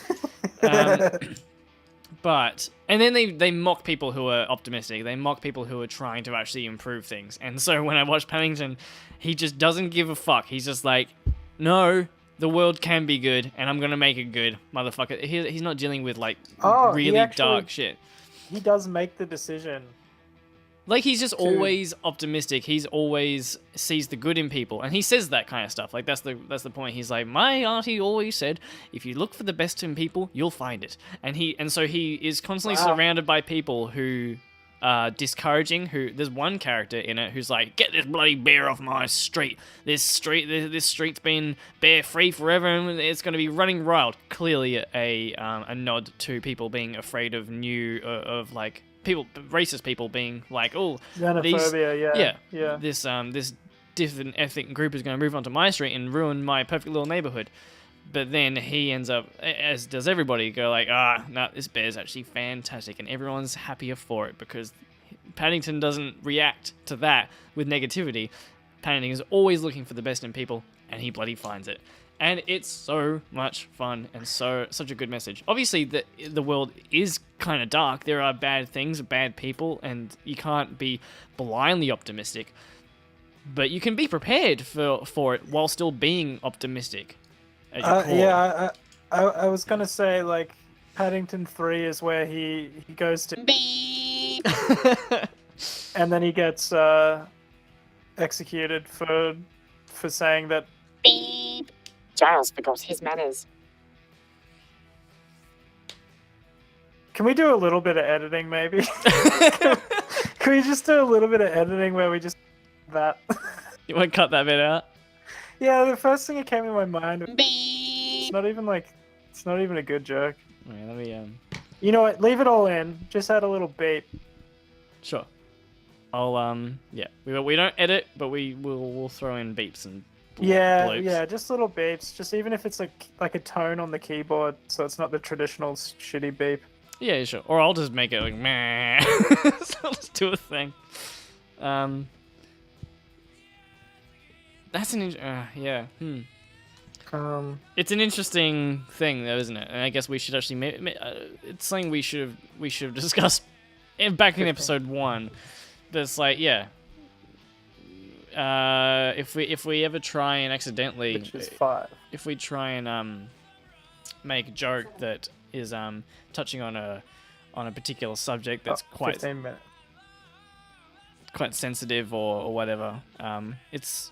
And then they mock people who are optimistic. They mock people who are trying to actually improve things. And so when I watch Paddington, he just doesn't give a fuck. He's just like, no, the world can be good, and I'm gonna make it good, motherfucker. He's not dealing with like really dark shit. He does make the decision Like, he's just always optimistic. He's always sees the good in people, and he says that kind of stuff. Like, that's the point. He's like, my auntie always said, if you look for the best in people, you'll find it. And so he is constantly surrounded by people who are discouraging. There's one character in it who's like, get this bloody bear off my street. This street's been bear free forever, and it's going to be running wild. Clearly, a nod to people being afraid of people, racist people being like, oh, xenophobia, this different ethnic group is going to move onto my street and ruin my perfect little neighborhood. But then he ends up, as does everybody, go like, no, this bear's actually fantastic, and everyone's happier for it because Paddington doesn't react to that with negativity. Paddington is always looking for the best in people, and he bloody finds it. And it's so much fun and such a good message. Obviously, the world is kind of dark. There are bad things, bad people, and you can't be blindly optimistic. But you can be prepared for it while still being optimistic. I was gonna say, like, Paddington 3 is where he goes to beep, and then he gets executed for saying that beep. Giles forgot his manners. Can we do a little bit of editing, maybe? Can we just do a little bit of editing where we just that? You want to cut that bit out? Yeah, the first thing that came in my mind was it's not even a good joke. Okay, let me You know what? Leave it all in. Just add a little beep. Sure. I'll yeah. We don't edit, but we'll throw in beeps and bloops. Yeah, just little beeps. Just even if it's like a tone on the keyboard, so it's not the traditional shitty beep. Yeah, sure. Or I'll just make it like meh. So I'll just do a thing. That's an yeah. It's an interesting thing, though, isn't it? And I guess we should actually it's something we should have discussed back in episode 1. That's like, yeah. If we ever try and accidentally, Which is 5. If we try and make a joke that is touching on a particular subject that's quite 15 minutes. quite sensitive or whatever, it's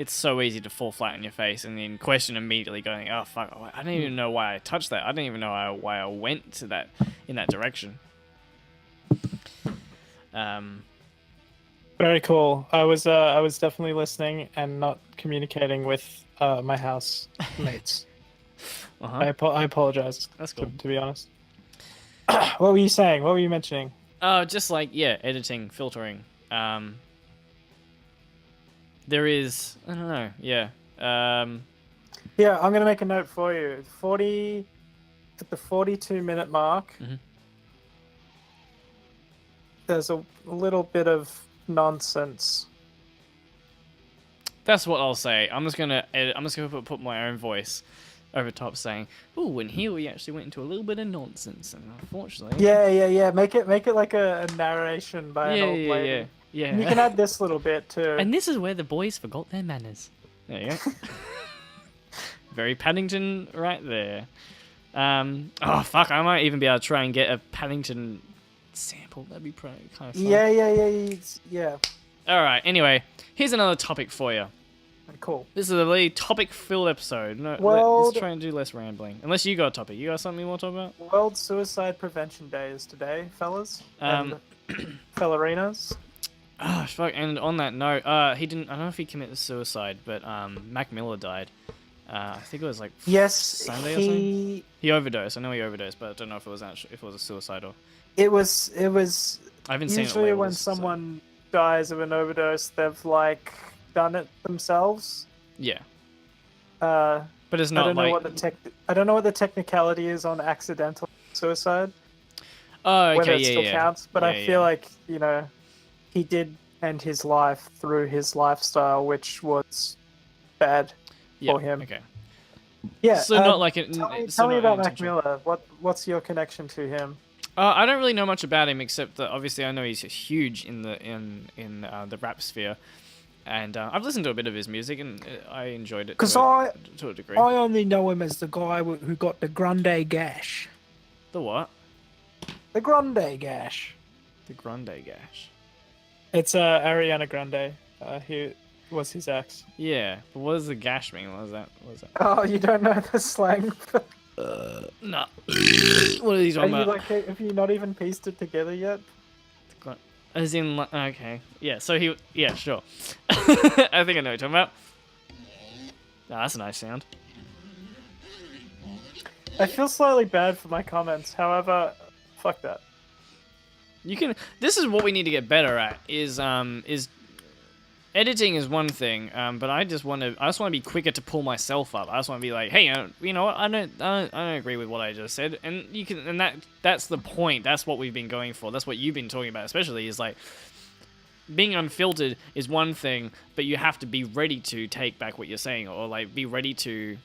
so easy to fall flat on your face and then question immediately, going, oh fuck, I don't even know why I touched that. I didn't even know why I went to that in that direction. Very cool. I was definitely listening and not communicating with my house mates. I apologize. That's cool. To be honest. What were you saying? What were you mentioning? Just like, yeah, editing, filtering. There is, I don't know, yeah. Yeah, I'm gonna make a note for you. At the 42-minute mark, there's a little bit of nonsense. That's what I'll say. I'm just gonna edit. I'm just gonna put my own voice over top, saying, "Oh, and here we actually went into a little bit of nonsense, and unfortunately." Yeah. Make it like a narration by an old lady. Yeah. And you can add this little bit too. And this is where the boys forgot their manners. There you go. Very Paddington right there. Oh fuck! I might even be able to try and get a Paddington sample. That'd be kind of fun. Yeah. All right. Anyway, here's another topic for you. Cool. This is a really topic-filled episode. No, let's try and do less rambling. Unless you got a topic. You got something you want to talk about? World Suicide Prevention Day is today, fellas. And fellerinas. Oh, fuck. And on that note, he didn't. I don't know if he committed suicide, but Mac Miller died. I think it was like Sunday or something. He overdosed. I know he overdosed, but I don't know if it was a suicide or. It was. I haven't seen it. Usually, when someone dies of an overdose, they've like done it themselves. Yeah. But it's not I don't know what the technicality is on accidental suicide. Oh, okay, whether it still counts, but I feel like, you know, he did end his life through his lifestyle, which was bad for him. Okay. Yeah. So not like it. Tell me about Mac Miller. What's your connection to him? I don't really know much about him, except that obviously I know he's huge in the rap sphere, and I've listened to a bit of his music and I enjoyed it to a degree. I only know him as the guy who got the Grande Gash. The what? The Grande Gash. The Grande Gash. It's Ariana Grande. He was his ex. Yeah, but what does the gash mean? What is that? Oh, you don't know the slang? No. What are you Are talking you about? like? Have you not even pieced it together yet? As in, okay, yeah. So yeah, sure. I think I know what you're talking about. Oh, that's a nice sound. I feel slightly bad for my comments. However, fuck that. You can. This is what we need to get better at. Is editing is one thing. But I just want to be quicker to pull myself up. I just want to be like, hey, you know what? I don't agree with what I just said. And you can. And that's the point. That's what we've been going for. That's what you've been talking about, especially is like. Being unfiltered is one thing, but you have to be ready to take back what you're saying, or like be ready to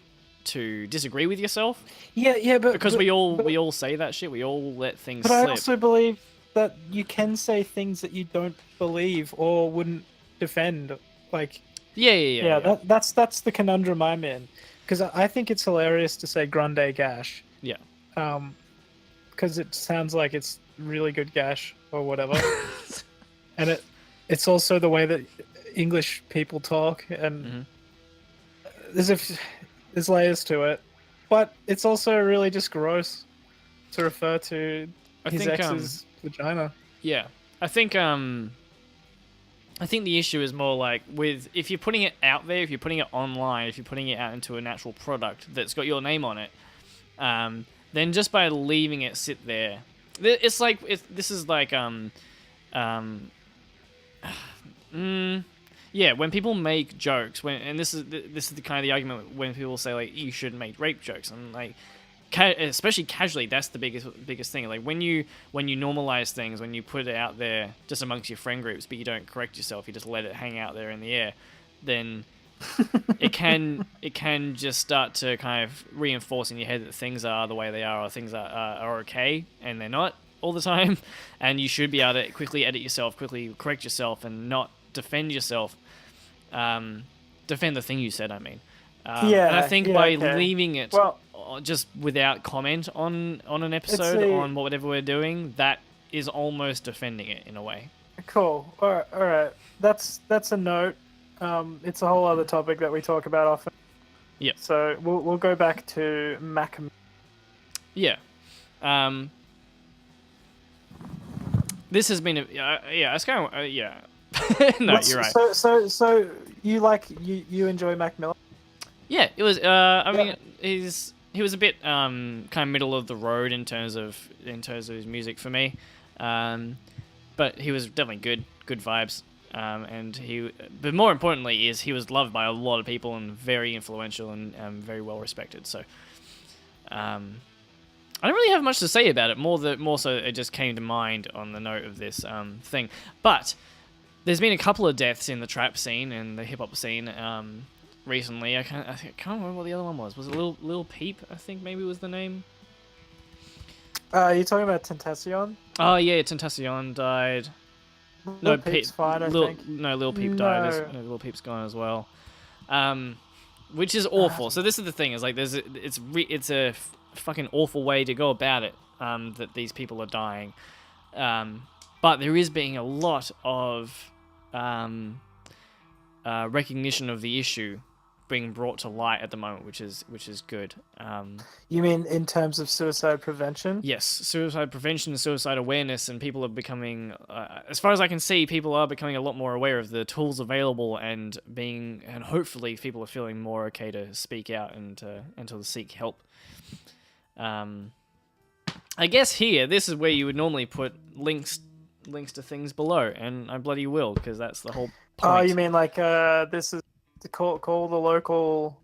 disagree with yourself. Yeah, but Because we all say that shit. We all let things But slip. I also believe that you can say things that you don't believe or wouldn't defend. Like, Yeah. that's the conundrum I'm in. Because I think it's hilarious to say grande gash. Yeah. Because it sounds like it's really good gash or whatever, and it's also the way that English people talk, and there's layers to it. But it's also really just gross to refer to his ex's vagina. Yeah. I think the issue is more like with if you're putting it out there, if you're putting it online, if you're putting it out into an actual product that's got your name on it, then just by leaving it sit there, it's like this is like yeah, when people make jokes, and this is the kind of the argument when people say like you shouldn't make rape jokes, and like especially casually, that's the biggest thing. Like when you normalize things, when you put it out there just amongst your friend groups, but you don't correct yourself, you just let it hang out there in the air, then it can just start to kind of reinforce in your head that things are the way they are, or things are okay, and they're not all the time, and you should be able to quickly edit yourself, quickly correct yourself, and not defend yourself. Defend the thing you said, I mean. And I think by leaving it just without comment on an episode, on whatever we're doing, that is almost defending it in a way. Cool. All right. That's a note. It's a whole other topic that we talk about often. Yeah. So we'll go back to Mac. Yeah. This has been it's kind of yeah. No, you're right. So you enjoy Mac Miller? Yeah, it was. I mean, he was a bit kind of middle of the road in terms of his music for me, but he was definitely good vibes. But more importantly, he was loved by a lot of people and very influential and very well respected. So, I don't really have much to say about it. More so, it just came to mind on the note of this thing. But there's been a couple of deaths in the trap scene and the hip hop scene recently. I can't remember what the other one was. Was it Lil Peep? I think maybe was the name. You're talking about Tentacion? Oh yeah, Tentacion died. Lil Peep's fine, I think. No, Lil Peep died. Lil Peep's gone as well. Which is awful. So this is the thing: is like it's a fucking awful way to go about it. That these people are dying. But there is being a lot of recognition of the issue being brought to light at the moment, which is good. You mean in terms of suicide prevention? Yes, suicide prevention and suicide awareness, and people are becoming, as far as I can see, people are becoming a lot more aware of the tools available, and hopefully people are feeling more okay to speak out and to seek help. I guess this is where you would normally put links to things below, and I bloody will, because that's the whole point. Oh, you mean like this is to call the local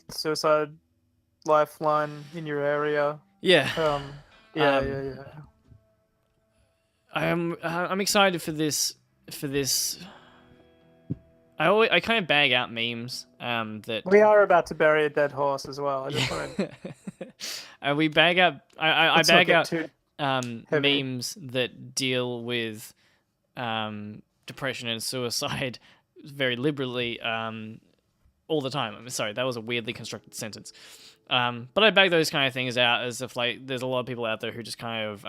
suicide lifeline in your area? Yeah. Yeah. I'm excited for this. I kind of bag out memes that we are about to bury a dead horse as well. I just want to. We bag out. I bag out heavy. memes that deal with depression and suicide very liberally all the time. I'm sorry, that was a weirdly constructed sentence. But I bag those kind of things out as if like there's a lot of people out there who just kind of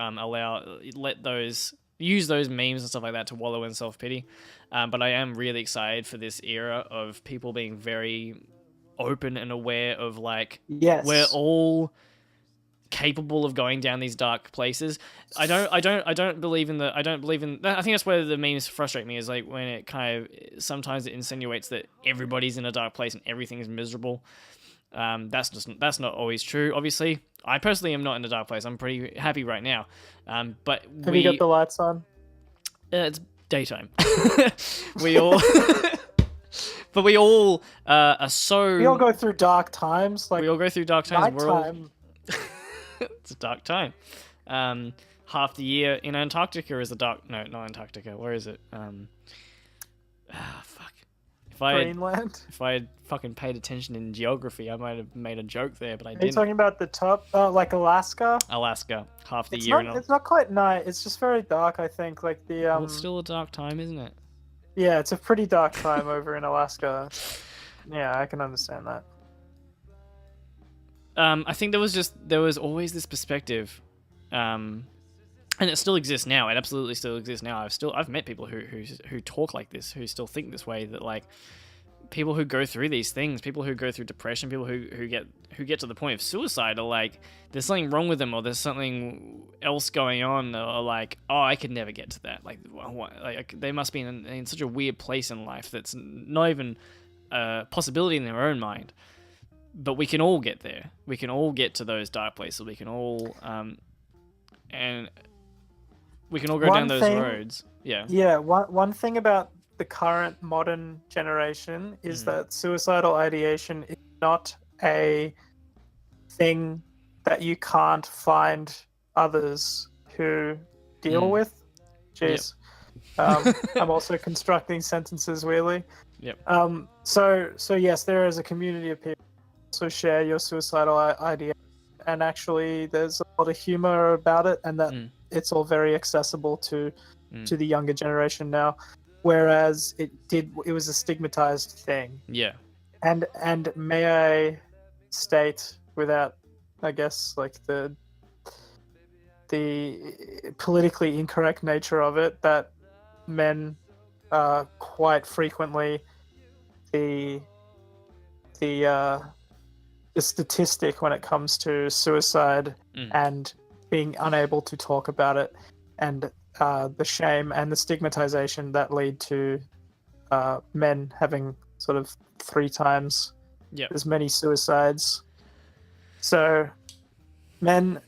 let those use those memes and stuff like that to wallow in self-pity. But I am really excited for this era of people being very open and aware of like Yes. we're all capable of going down these dark places. I don't believe in I think that's where the memes frustrate me, is like when it kind of sometimes it insinuates that everybody's in a dark place and everything is miserable. That's not always true. Obviously, I personally am not in a dark place. I'm pretty happy right now. But Have you got the lights on? it's daytime. We all but we all are so We all go through dark times. Like we all go through dark times. We're all nighttime. it's a dark time. Half the year in Antarctica is a dark. No, not Antarctica. Where is it? Fuck. Greenland. If I had fucking paid attention in geography, I might have made a joke there, but I Are you didn't. talking about the top, like Alaska? Alaska, half the It's year. not. It's not quite night. It's just very dark. I think. Like the Well, it's still a dark time, isn't it? Yeah, it's a pretty dark time over in Alaska. Yeah, I can understand that. I think there was always this perspective, and it still exists now. It absolutely still exists now. I've met people who talk like this, who still think this way. That like people who go through these things, people who go through depression, people who get to the point of suicide are like there's something wrong with them, or there's something else going on, or like I could never get to that. Like they must be in such a weird place in life that's not even a possibility in their own mind. But we can all get there. We can all get to those dark places. We can all, and we can all go down those roads. Yeah. Yeah. One thing about the current modern generation is that suicidal ideation is not a thing that you can't find others who deal with. Jeez. Yep. I'm also constructing sentences weirdly. Yep. So yes, there is a community of people who share your suicidal idea, and actually there's a lot of humor about it, and that it's all very accessible to the younger generation now, whereas it was a stigmatized thing. Yeah. And may I state, without I guess like the politically incorrect nature of it, that men are quite frequently the statistic when it comes to suicide and being unable to talk about it, and the shame and the stigmatization that lead to men having sort of 3 times as many suicides. So men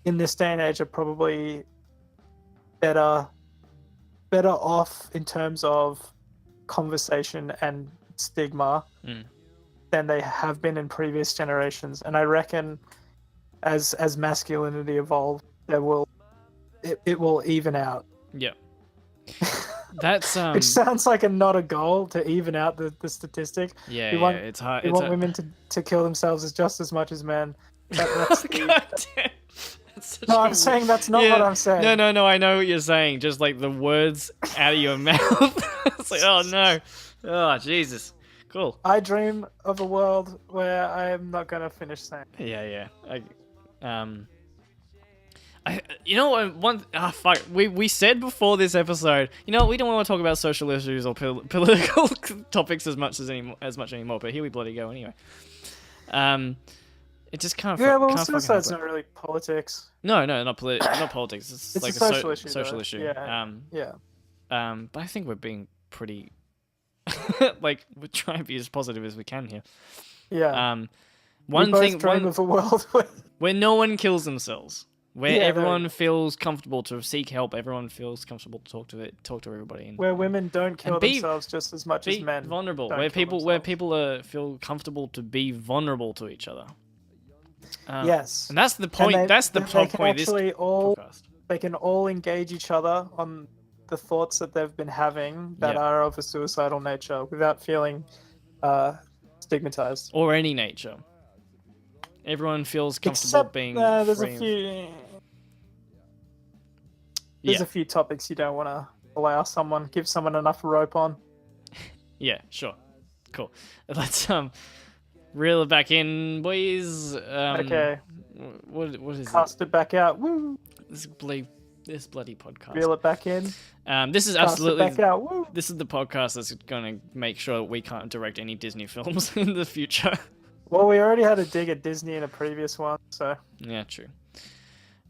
in this day and age are probably better off in terms of conversation and stigma than they have been in previous generations. And I reckon as masculinity evolves, it will even out. Yeah. That's Which sounds like not a goal to even out the statistic. Yeah, it's hard. We want women to kill themselves as just as much as men. That's no, I'm saying that's not what I'm saying. No, I know what you're saying. Just like the words out of your mouth. It's like, oh no. Oh, Jesus. Cool. I dream of a world where I am not going to finish saying. Yeah. You know fuck. We said before this episode, you know, we don't want to talk about social issues or political topics as much anymore, but here we bloody go anyway. It just kind of suicide's not really politics. No, not politics. It's like a social issue. Yeah. But I think we're being pretty like we're trying to be as positive as we can here. Yeah. One dream of a world where no one kills themselves, where everyone feels comfortable to seek help, everyone feels comfortable to talk to everybody, and where women don't kill themselves just as much as men. Vulnerable, where people feel comfortable to be vulnerable to each other. Yes, and that's the point. That's the point of this podcast. They can all engage each other on the thoughts that they've been having that are of a suicidal nature without feeling stigmatized. Or any nature. Everyone feels comfortable being there's free. A few topics you don't want to give someone enough rope on. Yeah, sure. Cool. Let's reel it back in, boys. Okay. What is Cast it back out. Woo! This bloody This bloody podcast. Reel it back in. This is Cast absolutely. it back out. Woo. This is the podcast that's going to make sure that we can't direct any Disney films in the future. Well, we already had a dig at Disney in a previous one, so. Yeah, true.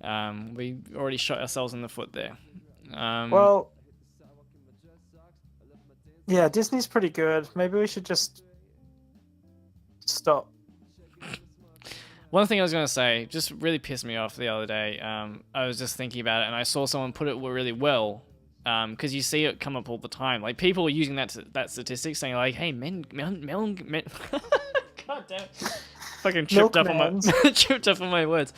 We already shot ourselves in the foot there. Well, yeah, Disney's pretty good. Maybe we should just stop. One thing I was going to say just really pissed me off the other day. I was just thinking about it, and I saw someone put it really well. Because you see it come up all the time. Like, people are using that statistic, saying, like, hey, men... God damn it. Fucking tripped up on my words.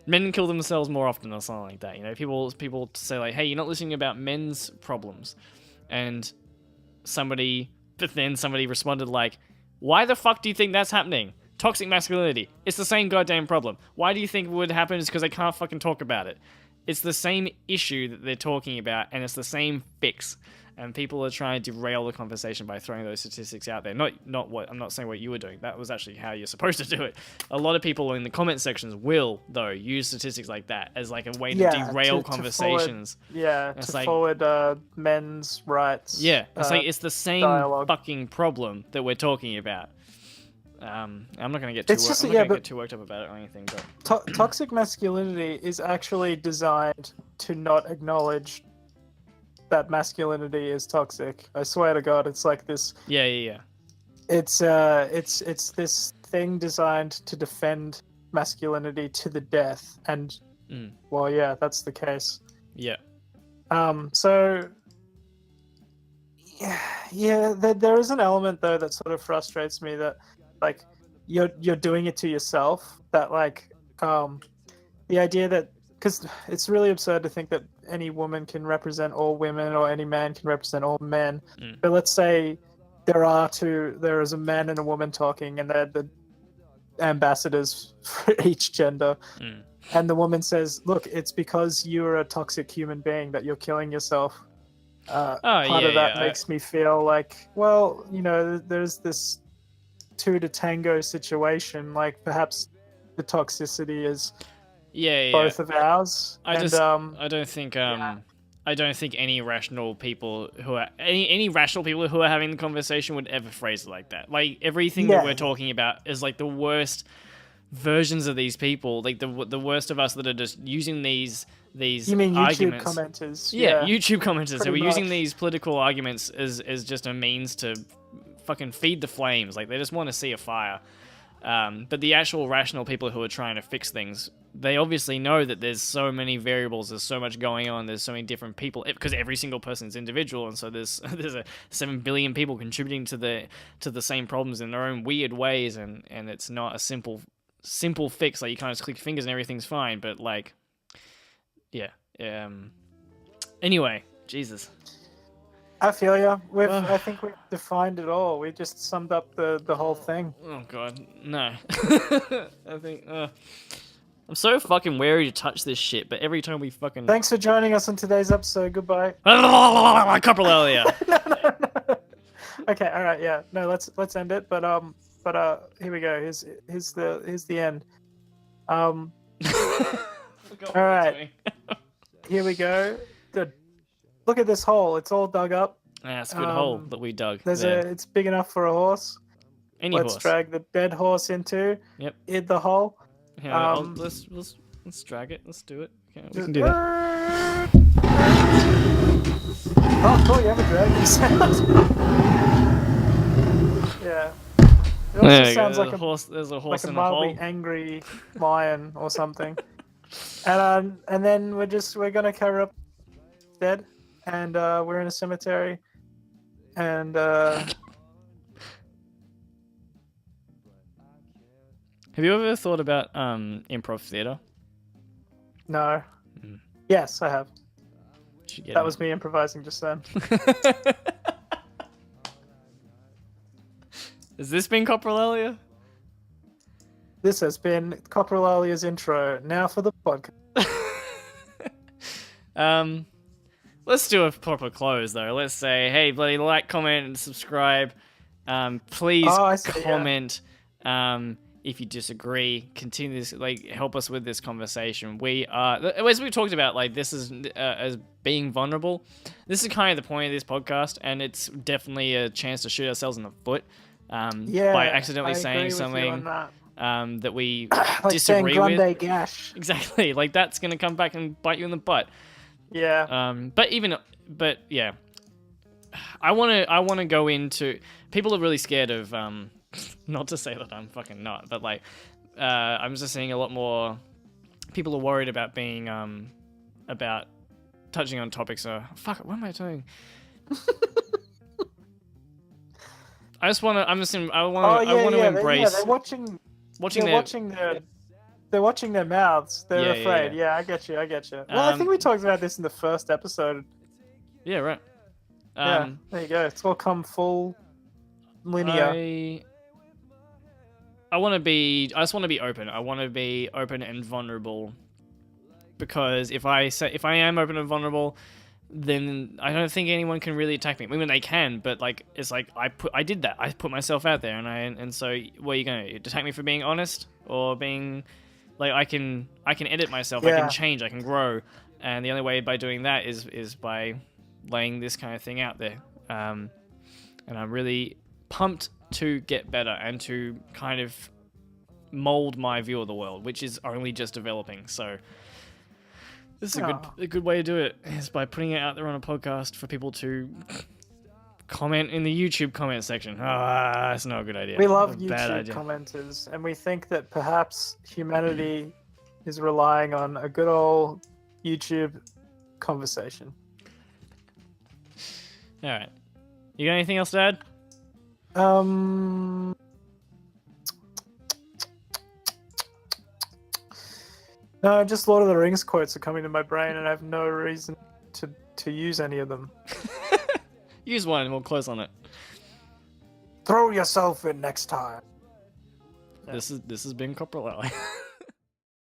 Men kill themselves more often or something like that. You know, people say, like, hey, you're not listening about men's problems. And but then somebody responded, like, why the fuck do you think that's happening? Toxic masculinity. It's the same goddamn problem. Why do you think it would happen? Is because they can't fucking talk about it. It's the same issue that they're talking about, and it's the same fix. And people are trying to derail the conversation by throwing those statistics out there. Not what I'm not saying what you were doing. That was actually how you're supposed to do it. A lot of people in the comment sections will, though, use statistics like that as like a way to derail conversations. To forward men's rights. Yeah, it's the same dialogue. Fucking problem that we're talking about. I'm not gonna get too worked up about it or anything, but Toxic masculinity is actually designed to not acknowledge that masculinity is toxic. I swear to God, it's like this. Yeah. It's this thing designed to defend masculinity to the death, and well, yeah, that's the case. Yeah. So yeah, there is an element though that sort of frustrates me that. Like, you're doing it to yourself. That like, the idea that because it's really absurd to think that any woman can represent all women or any man can represent all men. But let's say there is a man and a woman talking, and they're the ambassadors for each gender. And the woman says, "Look, it's because you're a toxic human being that you're killing yourself." Part of that makes me feel like, well, you know, there's this two to tango situation. Like perhaps the toxicity is both of ours. I don't think any rational people who are any rational people who are having the conversation would ever phrase it like that. Like everything that we're talking about is like the worst versions of these people, like the worst of us that are just using these you mean arguments. YouTube commenters? Yeah, YouTube commenters. So we're much. using these political arguments as just a means to fucking feed the flames. Like they just want to see a fire. But the actual rational people who are trying to fix things, they obviously know that there's so many variables, there's so much going on, there's so many different people, because every single person's individual, and so there's a 7 billion people contributing to the same problems in their own weird ways, and it's not a simple fix. Like you can't just click your fingers and everything's fine. But like, yeah. Anyway, Jesus. I feel ya. I think we've defined it all. We just summed up the whole thing. Oh god, no. I think I'm so fucking wary to touch this shit, but every time we fucking... Thanks for joining us on today's episode. Goodbye. Coprolalia. No. Okay, all right, yeah. No, let's end it. But here we go. Here's the end. All right. Here we go. Look at this hole. It's all dug up. Yeah, it's a good hole that we dug. It's big enough for a horse. Let's drag the dead horse into the hole. Yeah, let's drag it. Let's do it. Okay, we can do that. Oh, cool! You have a dragging sound. Yeah. It also sounds like there's a horse like in a a hole. mildly angry lion or something. And then we're gonna cover up dead, and we're in a cemetery, and Have you ever thought about improv theater? No. Yes, I have. That was me improvising just then. Has this been Coprolalia? This has been Coprolalia's intro. Now for the podcast. Let's do a proper close though. Let's say, hey, bloody like, comment, and subscribe. Please comment. If you disagree, continue this, like, help us with this conversation. We are, as we talked about, like, this is as being vulnerable. This is kind of the point of this podcast, and it's definitely a chance to shoot ourselves in the foot by accidentally I agree saying with you something on that we that. Like saying disagree grande with. gash. Exactly, like that's gonna come back and bite you in the butt. Yeah. But yeah, I wanna go into. People are really scared of not to say that I'm fucking not, but like, I'm just seeing a lot more people are worried about being, about touching on topics. Fuck it, what am I doing? I want to embrace. They're watching their, they're watching their mouths. They're Yeah, afraid. yeah. Yeah, I get you. Well, I think we talked about this in the first episode. yeah, right. Yeah, there you go. It's all come full linear. I just want to be open. I want to be open and vulnerable, because if I am open and vulnerable, then I don't think anyone can really attack me. I mean, they can, but like, it's like I did that. I put myself out there, and so what are you gonna attack me for being honest or being like, I can edit myself. I Yeah. can change. I can grow, and the only way by doing that is by laying this kind of thing out there. And I'm really pumped to get better and to kind of mold my view of the world, which is only just developing. So this is a good way to do it, is by putting it out there on a podcast for people to comment in the YouTube comment section. That's not a good idea. We love Bad YouTube idea. commenters, and we think that perhaps humanity is relying on a good old YouTube conversation. All right. You got anything else to add? No, just Lord of the Rings quotes are coming to my brain, and I have no reason to use any of them. Use one and we'll close on it. Throw yourself in next time. This has been Coprolalia.